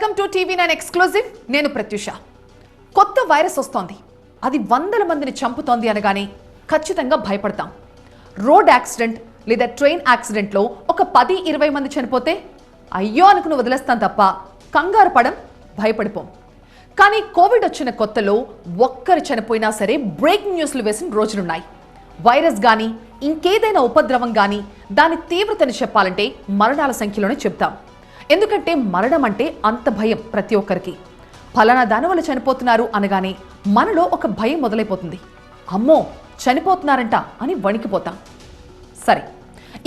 Welcome to TV9 exclusive. నేను ప్రత్యూష. కొత్త virus వస్తోంది, అది వందల మందిని చంపుతోంది అనగానే ఖచ్చితంగా భయపడతాం. రోడ్ యాక్సిడెంట్ లేదా ట్రైన్ యాక్సిడెంట్లో ఒక 10-20 మంది చనిపోతే అయ్యో అనుకుని వదిలేస్తాం తప్ప కంగారు పడం, భయపడిపోం. కానీ కోవిడ్ వచ్చిన కొత్తలో ఒక్కరు చనిపోయినా సరే బ్రేకింగ్ న్యూస్లు వేసిన రోజులున్నాయి. వైరస్ కానీ ఇంకేదైనా ఉపద్రవం కానీ దాని తీవ్రతని చెప్పాలంటే మరణాల సంఖ్యలోనే చెప్తాం. ఎందుకంటే మరణం అంటే అంత భయం ప్రతి ఒక్కరికి. ఫలానా దాని వల్ల చనిపోతున్నారు అనగానే మనలో ఒక భయం మొదలైపోతుంది. అమ్మో చనిపోతున్నారంట అని వణికిపోతాం. సరే,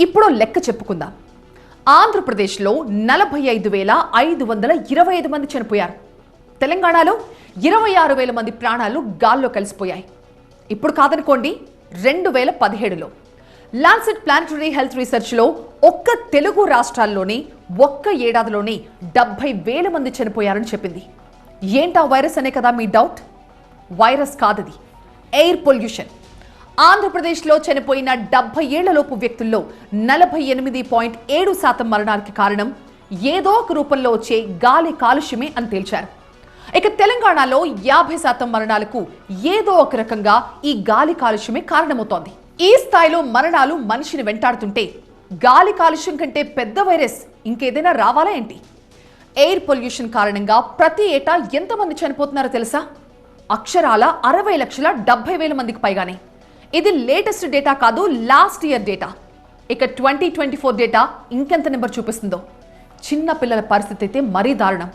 ఇప్పుడు లెక్క చెప్పుకుందాం. ఆంధ్రప్రదేశ్లో 45,525 మంది చనిపోయారు. తెలంగాణలో 26,000 మంది ప్రాణాలు గాల్లో కలిసిపోయాయి. ఇప్పుడు కాదనుకోండి, 2017లో లాన్సెట్ ప్లానటరీ హెల్త్ రీసెర్చ్లో ఒక్క తెలుగు రాష్ట్రాల్లోనే ఒక్క ఏడాదిలోనే 70,000 మంది చనిపోయారని చెప్పింది. ఏంటా వైరస్ అనే కదా మీ డౌట్? వైరస్ కాదది, ఎయిర్ పొల్యూషన్. ఆంధ్రప్రదేశ్లో చనిపోయిన 70 ఏళ్లలోపు వ్యక్తుల్లో 48.7% మరణానికి కారణం ఏదో ఒక రూపంలో వచ్చే గాలి కాలుష్యమే అని తేల్చారు. ఇక తెలంగాణలో 50% మరణాలకు ఏదో ఒక రకంగా ఈ గాలి కాలుష్యమే కారణమవుతోంది. ఈ స్థాయిలో మరణాలు మనిషిని వెంటాడుతుంటే గాలి కాలుష్యం కంటే పెద్ద వైరస్ ఇంకేదైనా రావాలా ఏంటి? ఎయిర్ పొల్యూషన్ కారణంగా ప్రతి ఏటా ఎంతమంది చనిపోతున్నారో తెలుసా? అక్షరాల 60,70,000 మందికి పైగానే. ఇది లేటెస్ట్ డేటా కాదు, లాస్ట్ ఇయర్ డేటా. ఇక 2024 డేటా ఇంకెంత నెంబర్ చూపిస్తుందో. చిన్న పిల్లల పరిస్థితి అయితే మరీ దారుణం.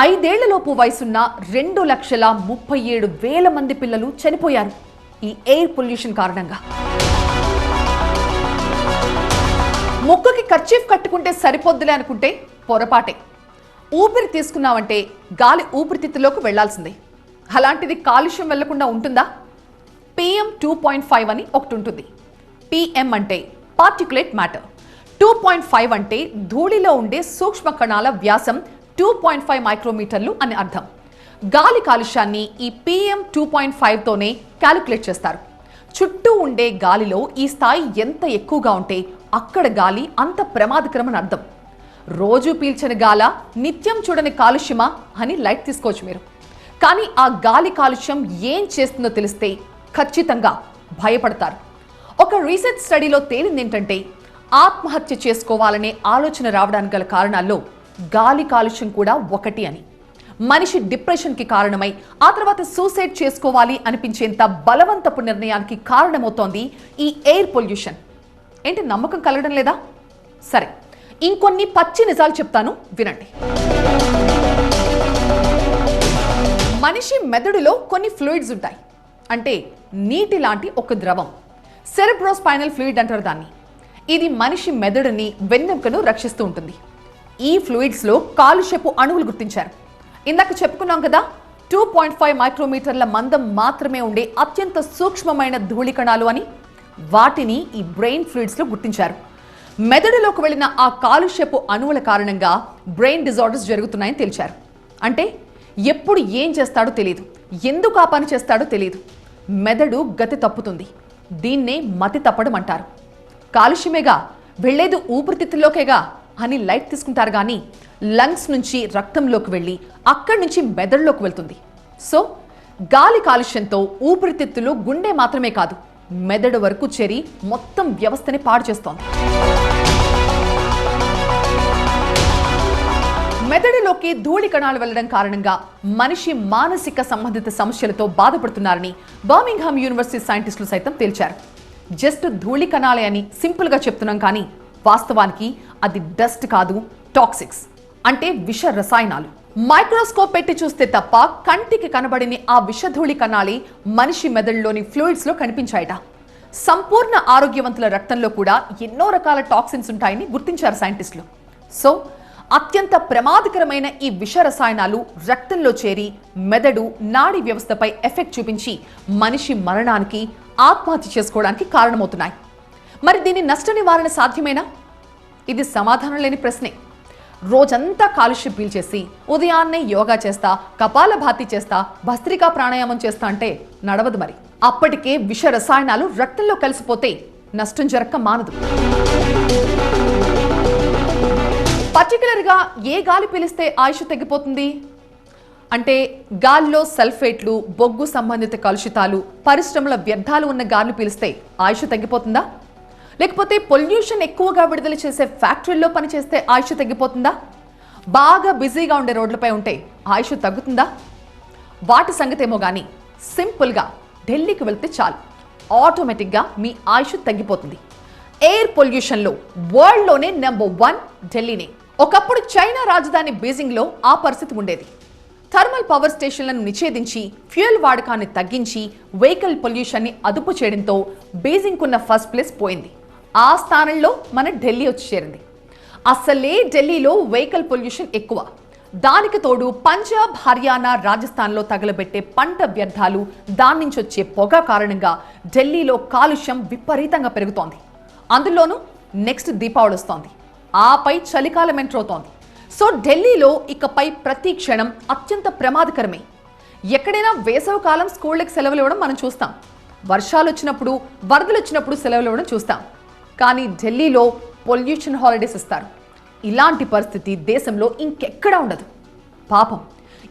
5 ఏళ్లలోపు వయసున్న 2,37,000 మంది పిల్లలు చనిపోయారు ఈ ఎయిర్ పొల్యూషన్ కారణంగా. ముక్కుకి కర్చీఫ్ కట్టుకుంటే సరిపోద్దులే అనుకుంటే పొరపాటే. ఊపిరి తీసుకున్నామంటే గాలి ఊపిరితిత్తులోకి వెళ్లాల్సిందే. అలాంటిది కాలుష్యం వెళ్లకుండా ఉంటుందా? PM 2.5 అని ఒకటి ఉంటుంది. PM అంటే పార్టికులేట్ మ్యాటర్, 2.5 అంటే ధూళిలో ఉండే సూక్ష్మ కణాల వ్యాసం 2.5 మైక్రోమీటర్లు అని అర్థం. గాలి కాలుష్యాన్ని ఈ PM 2.5తోనే క్యాలిక్యులేట్ చేస్తారు. చుట్టూ ఉండే గాలిలో ఈ స్థాయి ఎంత ఎక్కువగా ఉంటే అక్కడ గాలి అంత ప్రమాదకరం అని అర్థం. రోజు పీల్చని గాల, నిత్యం చూడని కాలుష్యమా అని లైట్ తీసుకోవచ్చు మీరు. కానీ ఆ గాలి కాలుష్యం ఏం చేస్తుందో తెలిస్తే ఖచ్చితంగా భయపడతారు. ఒక రీసెర్చ్ స్టడీలో తేలింది ఏంటంటే, ఆత్మహత్య చేసుకోవాలనే ఆలోచన రావడానికి గల కారణాల్లో గాలి కాలుష్యం కూడా ఒకటి అని. మనిషి డిప్రెషన్కి కారణమై ఆ తర్వాత సూసైడ్ చేసుకోవాలి అనిపించేంత బలవంతపు నిర్ణయానికి కారణమవుతోంది ఈ ఎయిర్ పొల్యూషన్. ఏంటి, నమ్మకం కలగడం లేదా? సరే, ఇంకొన్ని పచ్చి నిజాలు చెప్తాను, వినండి. మనిషి మెదడులో కొన్ని ఫ్లూయిడ్స్ ఉంటాయి. అంటే నీటి లాంటి ఒక ద్రవం, సెరెబ్రోస్పైనల్ ఫ్లూయిడ్ అంటారు దాన్ని. ఇది మనిషి మెదడుని, వెన్నెముకను రక్షిస్తూ ఉంటుంది. ఈ ఫ్లూయిడ్స్లో కాలుష్యపు అణువులు గుర్తించారు. ఇందాక చెప్పుకున్నాం కదా, 2.5 మైక్రోమీటర్ల మందం మాత్రమే ఉండే అత్యంత సూక్ష్మమైన ధూళి కణాలు అని. వాటిని ఈ బ్రెయిన్ ఫ్లూయిడ్స్లో గుర్తించారు. మెదడులోకి వెళ్ళిన ఆ కాలుష్యపు అణువుల కారణంగా బ్రెయిన్ డిజార్డర్స్ జరుగుతున్నాయని తేల్చారు. అంటే ఎప్పుడు ఏం చేస్తాడో తెలియదు, ఎందుకు ఆ పని చేస్తాడో తెలియదు. మెదడు గతి తప్పుతుంది. దీన్నే మతి తప్పడం అంటారు. కాలుష్యమేగా, వెళ్లేది ఊపిరితిత్తుల్లోకేగా అని లైట్ తీసుకుంటారు. కానీ లంగ్స్ నుంచి రక్తంలోకి వెళ్ళి అక్కడి నుంచి మెదడులోకి వెళ్తుంది. సో గాలి కాలుష్యంతో ఊపిరితిత్తులు, గుండె మాత్రమే కాదు, మెదడు వరకు చేరి మొత్తం వ్యవస్థని పాడు చేస్తోంది. మెదడులోకి ధూళి కణాలు వెళ్లడం కారణంగా మనిషి మానసిక సంబంధిత సమస్యలతో బాధపడుతున్నారని బర్మింగ్హామ్ యూనివర్సిటీ సైంటిస్టులు సైతం తేల్చారు. జస్ట్ ధూళి కణాలే అని సింపుల్గా చెప్తున్నాం, కానీ వాస్తవానికి అది డస్ట్ కాదు, టాక్సిక్స్ అంటే విష రసాయనాలు. మైక్రోస్కోప్ పెట్టి చూస్తే తప్ప కంటికి కనబడిని ఆ విషధూళి కణాలే మనిషి మెదడులోని ఫ్లూయిడ్స్లో కనిపించాయట. సంపూర్ణ ఆరోగ్యవంతుల రక్తంలో కూడా ఎన్నో రకాల టాక్సిన్స్ ఉంటాయని గుర్తించారు సైంటిస్టులు. సో అత్యంత ప్రమాదకరమైన ఈ విష రసాయనాలు రక్తంలో చేరి మెదడు, నాడీ వ్యవస్థపై ఎఫెక్ట్ చూపించి మనిషి మరణానికి, ఆత్మహత్య చేసుకోవడానికి కారణమవుతున్నాయి. మరి దీని నష్ట నివారణ సాధ్యమేనా? ఇది సమాధానం లేని ప్రశ్నే. రోజంతా కాలుష్యం పీల్చేసి ఉదయాన్నే యోగా చేస్తా, కపాలభాతి చేస్తా, భస్త్రికా ప్రాణాయామం చేస్తా అంటే నడవదు. మరి అప్పటికే విష రసాయనాలు రక్తంలో కలిసిపోతే నష్టం జరక్క మానదు. పర్టికులర్గా ఏ గాలి పీలిస్తే ఆయుష్ తగ్గిపోతుంది అంటే గాలిలో సల్ఫేట్లు, బొగ్గు సంబంధిత కలుషితాలు, పరిశ్రమల వ్యర్థాలు ఉన్న గాలి పీలిస్తే ఆయుష్ తగ్గిపోతుందా? లేకపోతే పొల్యూషన్ ఎక్కువగా విడుదల చేసే ఫ్యాక్టరీల్లో పనిచేస్తే ఆయుష్ తగ్గిపోతుందా? బాగా బిజీగా ఉండే రోడ్లపై ఉంటే ఆయుష్ తగ్గుతుందా? వాటి సంగతేమో కానీ సింపుల్గా ఢిల్లీకి వెళ్తే చాలు, ఆటోమేటిక్గా మీ ఆయుష్ తగ్గిపోతుంది. ఎయిర్ పొల్యూషన్లో వరల్డ్లోనే నెంబర్ 1 ఢిల్లీనే. ఒకప్పుడు చైనా రాజధాని బీజింగ్లో ఆ పరిస్థితి ఉండేది. థర్మల్ పవర్ స్టేషన్లను నిషేధించి ఫ్యూయల్ వాడకాన్ని తగ్గించి వెహికల్ పొల్యూషన్ని అదుపు చేయడంతో బీజింగ్కున్న ఫస్ట్ ప్లేస్ పోయింది. ఆ స్థానంలో మన ఢిల్లీ వచ్చి చేరింది. అసలే ఢిల్లీలో వెహికల్ పొల్యూషన్ ఎక్కువ. దానికి తోడు పంజాబ్, హర్యానా, రాజస్థాన్లో తగలబెట్టే పంట వ్యర్థాలు, దాని నుంచి వచ్చే పొగ కారణంగా ఢిల్లీలో కాలుష్యం విపరీతంగా పెరుగుతోంది. అందులోనూ నెక్స్ట్ దీపావళి వస్తోంది, ఆపై చలికాలం ఎంటర్ అవుతోంది. సో ఢిల్లీలో ఇకపై ప్రతి క్షణం అత్యంత ప్రమాదకరమే. ఎక్కడైనా వేసవికాలం స్కూళ్ళకి సెలవులు ఇవ్వడం మనం చూస్తాం, వర్షాలు వచ్చినప్పుడు, వరదలు వచ్చినప్పుడు సెలవులు ఇవ్వడం చూస్తాం. కానీ ఢిల్లీలో పొల్యూషన్ హాలిడేస్ ఇస్తారు. ఇలాంటి పరిస్థితి దేశంలో ఇంకెక్కడా ఉండదు. పాపం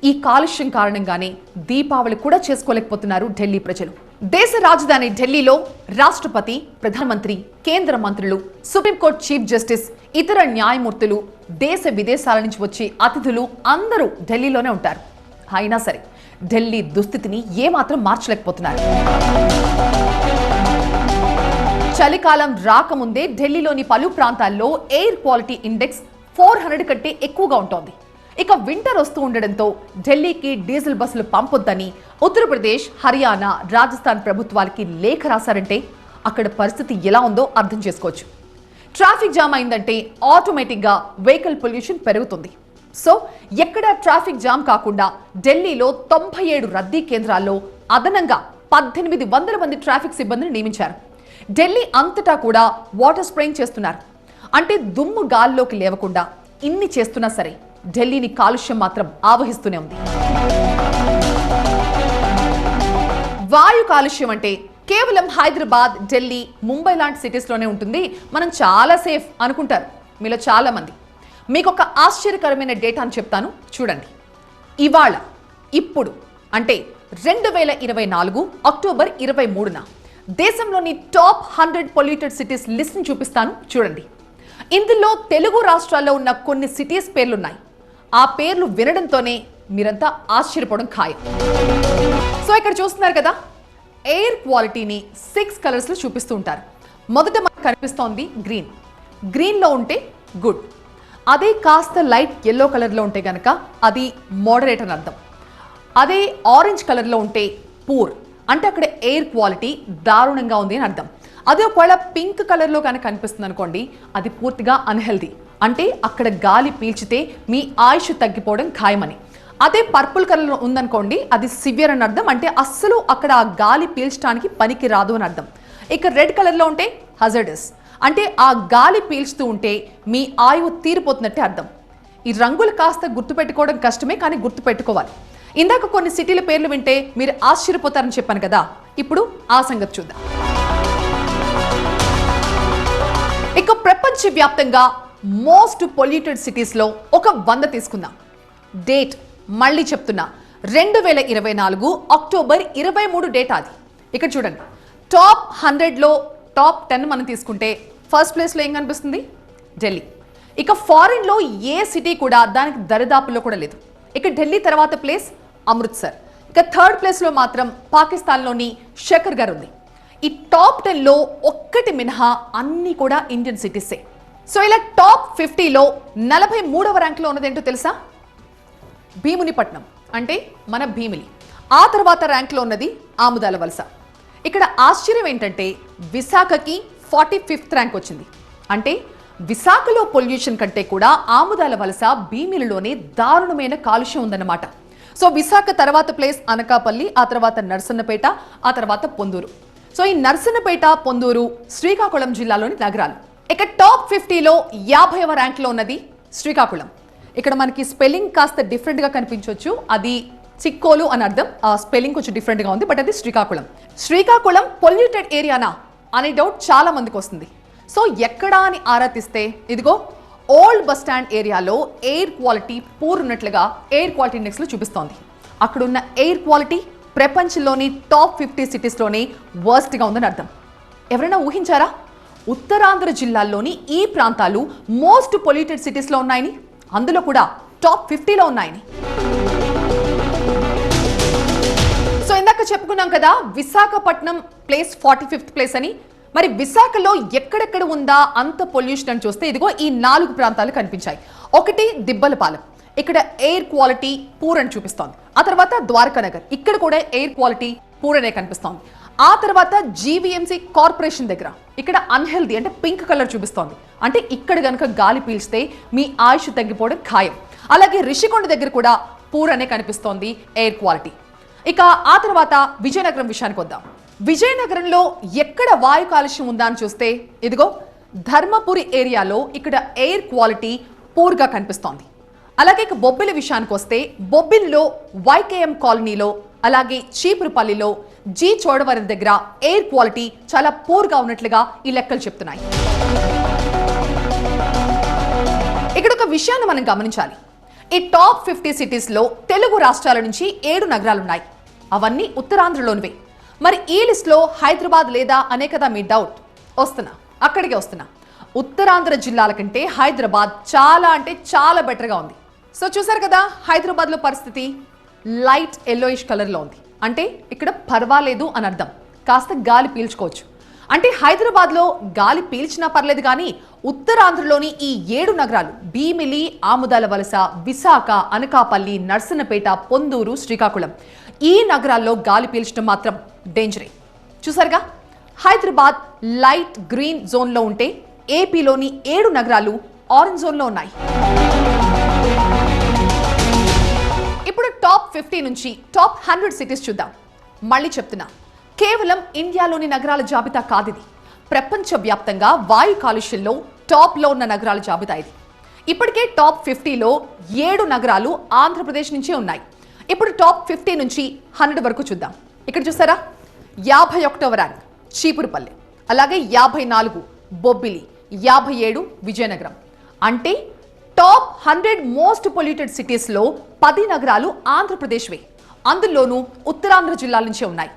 ఈ కాలుష్యం కారణంగానే దీపావళి కూడా చేసుకోలేకపోతున్నారు ఢిల్లీ ప్రజలు. దేశ రాజధాని ఢిల్లీలో రాష్ట్రపతి, ప్రధానమంత్రి, కేంద్ర మంత్రులు, సుప్రీంకోర్టు చీఫ్ జస్టిస్, ఇతర న్యాయమూర్తులు, దేశ విదేశాల నుంచి వచ్చే అతిథులు అందరూ ఢిల్లీలోనే ఉంటారు. అయినా సరే ఢిల్లీ దుస్థితిని ఏమాత్రం మార్చలేకపోతున్నారు. చలికాలం రాకముందే ఢిల్లీలోని పలు ప్రాంతాల్లో ఎయిర్ క్వాలిటీ ఇండెక్స్ 400 కంటే ఎక్కువగా ఉంటోంది. ఇక వింటర్ వస్తూ ఉండడంతో ఢిల్లీకి డీజిల్ బస్సులు పంపొద్దని ఉత్తరప్రదేశ్, హర్యానా, రాజస్థాన్ ప్రభుత్వాలకి లేఖ రాశారంటే అక్కడ పరిస్థితి ఎలా ఉందో అర్థం చేసుకోవచ్చు. ట్రాఫిక్ జామ్ అయిందంటే ఆటోమేటిక్గా వెహికల్ పొల్యూషన్ పెరుగుతుంది. సో ఎక్కడ ట్రాఫిక్ జామ్ కాకుండా ఢిల్లీలో 97 రద్దీ కేంద్రాల్లో అదనంగా 1800 మంది ట్రాఫిక్ సిబ్బందిని నియమించారు. ఢిల్లీ అంతటా కూడా వాటర్ స్ప్రేయింగ్ చేస్తున్నారు. అంటే దుమ్ము గాల్లోకి లేవకుండా ఇన్ని చేస్తున్నా సరే ఢిల్లీని కాలుష్యం మాత్రం ఆవహిస్తూనే ఉంది. వాయు కాలుష్యం అంటే కేవలం హైదరాబాద్, ఢిల్లీ, ముంబై లాంటి సిటీస్లోనే ఉంటుంది, మనం చాలా సేఫ్ అనుకుంటారు మీలో చాలా మంది. మీకు ఒక ఆశ్చర్యకరమైన డేటాను చెప్తాను చూడండి. ఇవాళ ఇప్పుడు అంటే 2024 అక్టోబర్ 23న దేశంలోని టాప్ 100 పొల్యూటెడ్ సిటీస్ లిస్ట్ని చూపిస్తాను చూడండి. ఇందులో తెలుగు రాష్ట్రాల్లో ఉన్న కొన్ని సిటీస్ పేర్లున్నాయి. ఆ పేర్లు వినడంతోనే మీరంతా ఆశ్చర్యపోవడం ఖాయం. సో ఇక్కడ చూస్తున్నారు కదా, ఎయిర్ క్వాలిటీని 6 కలర్స్లో చూపిస్తూ ఉంటారు. మొదట మనకు కనిపిస్తోంది గ్రీన్. గ్రీన్లో ఉంటే గుడ్. అదే కాస్త లైట్ ఎల్లో కలర్లో ఉంటే కనుక అది మోడరేట్ అని అర్థం. అదే ఆరెంజ్ కలర్లో ఉంటే పూర్, అంటే అక్కడ ఎయిర్ క్వాలిటీ దారుణంగా ఉంది అని అర్థం. అదే ఒకవేళ పింక్ కలర్లో కనుక కనిపిస్తుంది అనుకోండి, అది పూర్తిగా అన్హెల్దీ, అంటే అక్కడ గాలి పీల్చితే మీ ఆయుష్ తగ్గిపోవడం ఖాయమని. అదే పర్పుల్ కలర్లో ఉందనుకోండి, అది సివియర్ అని అర్థం, అంటే అస్సలు అక్కడ ఆ గాలి పీల్చడానికి పనికి రాదు అని అర్థం. ఇక రెడ్ కలర్లో ఉంటే హజర్డస్, అంటే ఆ గాలి పీల్చుతూ ఉంటే మీ ఆయువు తీరిపోతున్నట్టే అర్థం. ఈ రంగులు కాస్త గుర్తుపెట్టుకోవడం కష్టమే, కానీ గుర్తుపెట్టుకోవాలి. ఇందాక కొన్ని సిటీల పేర్లు వింటే మీరు ఆశ్చర్యపోతారని చెప్పాను కదా, ఇప్పుడు ఆ సంగతి చూద్దాం. ఇక ప్రపంచవ్యాప్తంగా మోస్ట్ పొల్యూటెడ్ సిటీస్లో ఒక 100 తీసుకుందాం. డేట్ మళ్ళీ చెప్తున్నా, 2024 అక్టోబర్ 23 డేట్ అది. ఇక్కడ చూడండి, టాప్ 100లో టాప్ 10 మనం తీసుకుంటే ఫస్ట్ ప్లేస్లో ఏం కనిపిస్తుంది? ఢిల్లీ. ఇక ఫారిన్లో ఏ సిటీ కూడా దానికి దరిదాపుల్లో కూడా లేదు. ఇక ఢిల్లీ తర్వాత ప్లేస్ అమృత్సర్. ఇక థర్డ్ ప్లేస్లో మాత్రం పాకిస్తాన్లోని షకర్గర్ ఉంది. ఈ టాప్ 10లో ఒక్కటి మినహా అన్నీ కూడా ఇండియన్ సిటీసే. సో ఇలా టాప్ 50లో 43వ ర్యాంక్లో ఉన్నదేంటో తెలుసా? భీమునిపట్నం, అంటే మన భీమిలి. ఆ తర్వాత ర్యాంక్లో ఉన్నది ఆముదాల వలస. ఇక్కడ ఆశ్చర్యం ఏంటంటే విశాఖకి 45th ర్యాంక్ వచ్చింది. అంటే విశాఖలో పొల్యూషన్ కంటే కూడా ఆముదాల వలస, భీమిలిలోనే దారుణమైన కాలుష్యం ఉందన్నమాట. సో విశాఖ తర్వాత ప్లేస్ అనకాపల్లి, ఆ తర్వాత నర్సన్నపేట, ఆ తర్వాత పొందూరు. సో ఈ నర్సన్నపేట, పొందూరు శ్రీకాకుళం జిల్లాలోని నగరాలు. ఇక టాప్ 50లో 50వ ర్యాంక్లో ఉన్నది శ్రీకాకుళం. ఇక్కడ మనకి స్పెల్లింగ్ కాస్త డిఫరెంట్గా కనిపించవచ్చు, అది చిక్కోలు అని అర్థం. ఆ స్పెల్లింగ్ కొంచెం డిఫరెంట్గా ఉంది, బట్ అది శ్రీకాకుళం. శ్రీకాకుళం పొల్యూటెడ్ ఏరియానా అనే డౌట్ చాలా మందికి వస్తుంది. సో ఎక్కడా అని ఆరా తీస్తే ఇదిగో ఓల్డ్ బస్ స్టాండ్ ఏరియాలో ఎయిర్ క్వాలిటీ పూర్ ఉన్నట్లుగా ఎయిర్ క్వాలిటీ ఇండెక్స్లో చూపిస్తోంది. అక్కడున్న ఎయిర్ క్వాలిటీ ప్రపంచంలోని టాప్ 50 సిటీస్లోనే వర్స్ట్గా ఉందని అర్థం. ఎవరైనా ఊహించారా ఉత్తరాంధ్ర జిల్లాల్లోని ఈ ప్రాంతాలు మోస్ట్ పొల్యూటెడ్ సిటీస్లో ఉన్నాయని, అందులో కూడా టాప్ 50లో ఉన్నాయని? సో ఇందాక చెప్పుకున్నాం కదా విశాఖపట్నం ప్లేస్ 45th ప్లేస్ అని. మరి విశాఖలో ఎక్కడెక్కడ ఉందా అంత పొల్యూషన్ అని చూస్తే ఇదిగో ఈ 4 ప్రాంతాలు కనిపించాయి. ఒకటి దిబ్బలపాలెం, ఇక్కడ ఎయిర్ క్వాలిటీ పూర్ అని చూపిస్తోంది. ఆ తర్వాత ద్వారకానగర్, ఇక్కడ కూడా ఎయిర్ క్వాలిటీ పూర్ అనే కనిపిస్తోంది. ఆ తర్వాత జీవీఎంసీ కార్పొరేషన్ దగ్గర ఇక్కడ అన్హెల్దీ అంటే పింక్ కలర్ చూపిస్తోంది. అంటే ఇక్కడ గనుక గాలి పీల్చితే మీ ఆయుష్ తగ్గిపోవడం ఖాయం. అలాగే రిషికొండ దగ్గర కూడా పూర్ అనే కనిపిస్తోంది ఎయిర్ క్వాలిటీ. ఇక ఆ తర్వాత విజయనగరం విషయానికి వద్దాం. విజయనగరంలో ఎక్కడ వాయు కాలుష్యం ఉందా అని చూస్తే ఇదిగో ధర్మపురి ఏరియాలో ఇక్కడ ఎయిర్ క్వాలిటీ పూర్గా కనిపిస్తోంది. అలాగే ఇక బొబ్బిలి విషయానికి వస్తే బొబ్బిలిలో వైకేఎం కాలనీలో, అలాగే చీపురుపల్లిలో, జీ చోడవరం దగ్గర ఎయిర్ క్వాలిటీ చాలా పూర్గా ఉన్నట్లుగా ఈ లెక్కలు చెప్తున్నాయి. ఇక్కడ ఒక విషయాన్ని మనం గమనించాలి. ఈ టాప్ 50 సిటీస్లో తెలుగు రాష్ట్రాల నుంచి 7 నగరాలున్నాయి. అవన్నీ ఉత్తరాంధ్రలోనివే. మరి ఈ లిస్ట్లో హైదరాబాద్ లేదా అనే కదా మీ డౌట్. అక్కడికే వస్తున్నా. ఉత్తరాంధ్ర జిల్లాల కంటే హైదరాబాద్ చాలా అంటే చాలా బెటర్గా ఉంది. సో చూసారు కదా హైదరాబాద్లో పరిస్థితి లైట్ ఎల్లోయిష్ కలర్లో ఉంది. అంటే ఇక్కడ పర్వాలేదు అని అర్థం, కాస్త గాలి పీల్చుకోవచ్చు. అంటే హైదరాబాద్లో గాలి పీల్చినా పర్లేదు, కానీ ఉత్తరాంధ్రలోని ఈ 7 నగరాలు భీమిలి, ఆముదాల వలస, విశాఖ, అనకాపల్లి, నర్సన్నపేట, పొందూరు, శ్రీకాకుళం, ఈ నగరాల్లో గాలి పీల్చడం మాత్రం డేంజరే. చూసారుగా హైదరాబాద్ లైట్ గ్రీన్ జోన్లో ఉంటే ఏపీలోని 7 నగరాలు ఆరెంజ్ జోన్లో ఉన్నాయి. ఇప్పుడు టాప్ 50 నుంచి టాప్ 100 సిటీస్ చూద్దాం. మళ్ళీ చెప్తున్నా, కేవలం ఇండియాలోని నగరాల జాబితా కాదిది. ప్రపంచవ్యాప్తంగా వాయు కాలుష్యంలో టాప్లో ఉన్న నగరాల జాబితా ఇది. ఇప్పటికే టాప్ 50లో 7 నగరాలు ఆంధ్రప్రదేశ్ నుంచే ఉన్నాయి. ఇప్పుడు టాప్ 50 నుంచి 100 వరకు చూద్దాం. ఇక్కడ చూసారా 51వ ర్యాంక్ చీపురుపల్లి, అలాగే 54 బొబ్బిలి, 57 విజయనగరం. అంటే టాప్ 100 మోస్ట్ పొల్యూటెడ్ సిటీస్లో 10 నగరాలు ఆంధ్రప్రదేశ్వే. అందులోనూ ఉత్తరాంధ్ర జిల్లాల నుంచే ఉన్నాయి.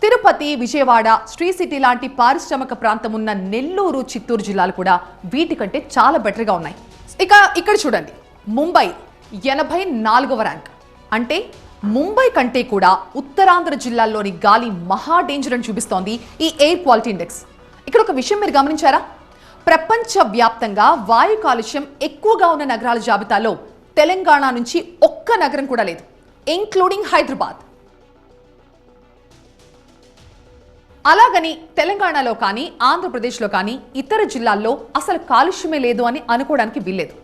తిరుపతి, విజయవాడ, శ్రీ సిటీ లాంటి పారిశ్రామిక ప్రాంతం ఉన్న నెల్లూరు, చిత్తూరు జిల్లాలు కూడా వీటికంటే చాలా బెటర్గా ఉన్నాయి. ఇక ఇక్కడ చూడండి ముంబై 84వ ర్యాంక్. అంటే ముంబై కంటే కూడా ఉత్తరాంధ్ర జిల్లాల్లోని గాలి మహా డేంజర్ అని చూపిస్తోంది ఈ ఎయిర్ క్వాలిటీ ఇండెక్స్. ఇక్కడ ఒక విషయం మీరు గమనించారా? ప్రపంచవ్యాప్తంగా వాయు కాలుష్యం ఎక్కువగా ఉన్న నగరాల జాబితాలో తెలంగాణ నుంచి ఒక్క నగరం కూడా లేదు, ఇంక్లూడింగ్ హైదరాబాద్. అలాగని తెలంగాణలో కానీ ఆంధ్రప్రదేశ్లో కానీ ఇతర జిల్లాల్లో అసలు కాలుష్యమే లేదు అని అనుకోవడానికి వీల్లేదు.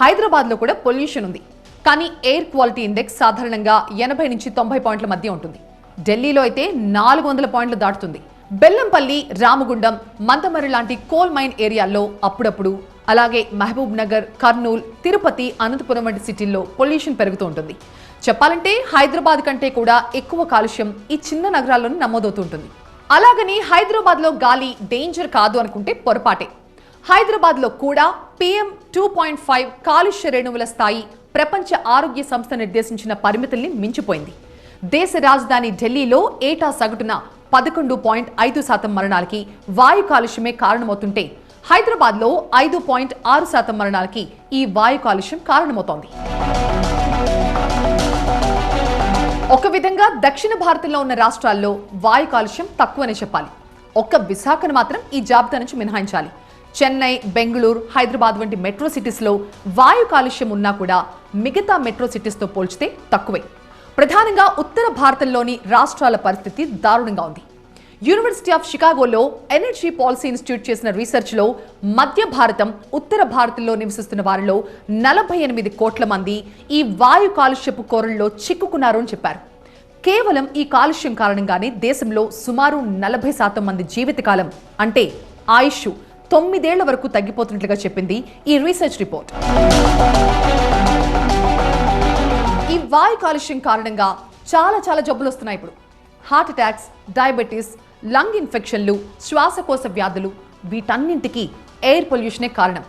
హైదరాబాద్లో కూడా పొల్యూషన్ ఉంది, కానీ ఎయిర్ క్వాలిటీ ఇండెక్స్ సాధారణంగా 80 నుంచి 90 పాయింట్ల మధ్య ఉంటుంది. ఢిల్లీలో అయితే 400 పాయింట్లు దాటుతుంది. బెల్లంపల్లి, రామగుండం, మందమరి లాంటి కోల్ మైన్ ఏరియాల్లో అప్పుడప్పుడు, అలాగే మహబూబ్ నగర్, కర్నూలు, తిరుపతి, అనంతపురం వంటి సిటీల్లో పొల్యూషన్ పెరుగుతూ ఉంటుంది. చెప్పాలంటే హైదరాబాద్ కంటే కూడా ఎక్కువ కాలుష్యం ఈ చిన్న నగరాల్లోనే నమోదవుతూ ఉంటుంది. అలాగని హైదరాబాద్లో గాలి డేంజర్ కాదు అనుకుంటే పొరపాటే. హైదరాబాద్లో కూడా PM 2.5 కాలుష్య రేణువుల స్థాయి ప్రపంచ ఆరోగ్య సంస్థ నిర్దేశించిన పరిమితుల్ని మించిపోయింది. దేశ రాజధాని ఢిల్లీలో ఏటా సగటున 11.5% మరణాలకి వాయు కాలుష్యమే కారణమవుతుంటే హైదరాబాద్లో 5.6% మరణాలకి ఈ వాయు కాలుష్యం కారణమవుతోంది. ఒక విధంగా దక్షిణ భారతంలో ఉన్న రాష్ట్రాల్లో వాయు కాలుష్యం తక్కువనే చెప్పాలి. ఒక్క విశాఖను మాత్రం ఈ జాబితా నుంచి మినహాయించాలి. చెన్నై, బెంగళూరు, హైదరాబాద్ వంటి మెట్రో సిటీస్లో వాయు కాలుష్యం ఉన్నా కూడా మిగతా మెట్రో సిటీస్తో పోల్చితే తక్కువే. ప్రధానంగా ఉత్తర భారతంలోని రాష్ట్రాల పరిస్థితి దారుణంగా ఉంది. యూనివర్సిటీ ఆఫ్ షికాగోలో ఎనర్జీ పాలసీ ఇన్స్టిట్యూట్ చేసిన రీసెర్చ్లో మధ్య భారతం, ఉత్తర భారతంలో నివసిస్తున్న వారిలో 48 కోట్ల మంది ఈ వాయు కాలుష్యపు కోరల్లో చిక్కుకున్నారు అని చెప్పారు. కేవలం ఈ కాలుష్యం కారణంగానే దేశంలో సుమారు 40% మంది జీవితకాలం అంటే ఆయుష్ 9 ఏళ్ల వరకు తగ్గిపోతున్నట్లుగా చెప్పింది ఈ రీసెర్చ్ రిపోర్ట్. ఈ వాయు కాలుష్యం కారణంగా చాలా జబ్బులు వస్తున్నాయి. ఇప్పుడు హార్ట్ అటాక్స్, డయాబెటీస్, లంగ్ ఇన్ఫెక్షన్లు, శ్వాసకోశ వ్యాధులు, వీటన్నింటికి ఎయిర్ పొల్యూషనే కారణం.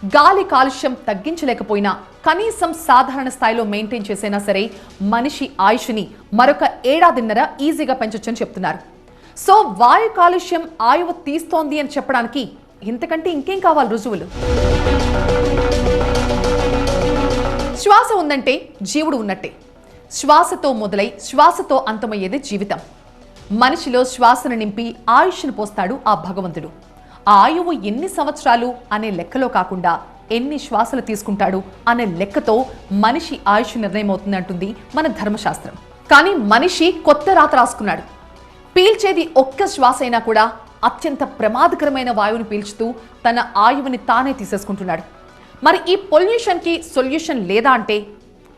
గాలి కాలుష్యం తగ్గించలేకపోయినా కనీసం సాధారణ స్థాయిలో మెయింటైన్ చేసైనా సరే మనిషి ఆయుష్ని మరొక 1.5 ఏడాది ఈజీగా పెంచొచ్చని చెప్తున్నారు. సో వాయు కాలుష్యం ఆయువు తీస్తోంది అని చెప్పడానికి ఇంతకంటే ఇంకేం కావాలి రుజువులు? శ్వాస ఉందంటే జీవుడు ఉన్నట్టే. శ్వాసతో మొదలై శ్వాసతో అంతమయ్యేది జీవితం. మనిషిలో శ్వాసను నింపి ఆయుష్ను పోస్తాడు ఆ భగవంతుడు. ఆ ఆయువు ఎన్ని సంవత్సరాలు అనే లెక్కలో కాకుండా ఎన్ని శ్వాసలు తీసుకుంటాడు అనే లెక్కతో మనిషి ఆయుష్ నిర్ణయం అవుతుంది అంటుంది మన ధర్మశాస్త్రం. కానీ మనిషి కొత్త రాత రాసుకున్నాడు. పీల్చేది ఒక్క శ్వాస అయినా కూడా అత్యంత ప్రమాదకరమైన వాయువుని పీల్చుతూ తన ఆయువుని తానే తీసేసుకుంటున్నాడు. మరి ఈ పొల్యూషన్కి సొల్యూషన్ లేదా అంటే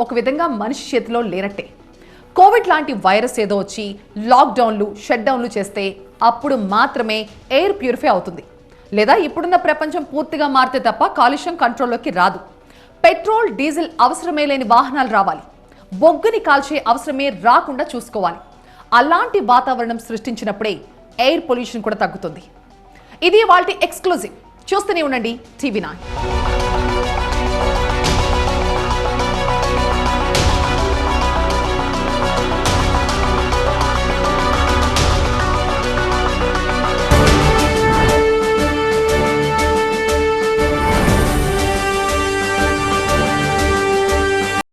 ఒక విధంగా మనిషి చేతిలో లేనట్టే. కోవిడ్ లాంటి వైరస్ ఏదో వచ్చి లాక్డౌన్లు షట్డౌన్లు చేస్తే అప్పుడు మాత్రమే ఎయిర్ ప్యూరిఫై అవుతుంది. లేదా ఇప్పుడున్న ప్రపంచం పూర్తిగా మారితే తప్ప కాలుష్యం కంట్రోల్లోకి రాదు. పెట్రోల్ డీజిల్ అవసరమే లేని వాహనాలు రావాలి. బొగ్గుని కాల్చే అవసరమే రాకుండా చూసుకోవాలి. అలాంటి వాతావరణం సృష్టించినప్పుడే ఎయిర్ పొల్యూషన్ కూడా తగ్గుతుంది. ఇది వాటి ఎక్స్క్లూజివ్. చూస్తూనే ఉండండి టీవీ9.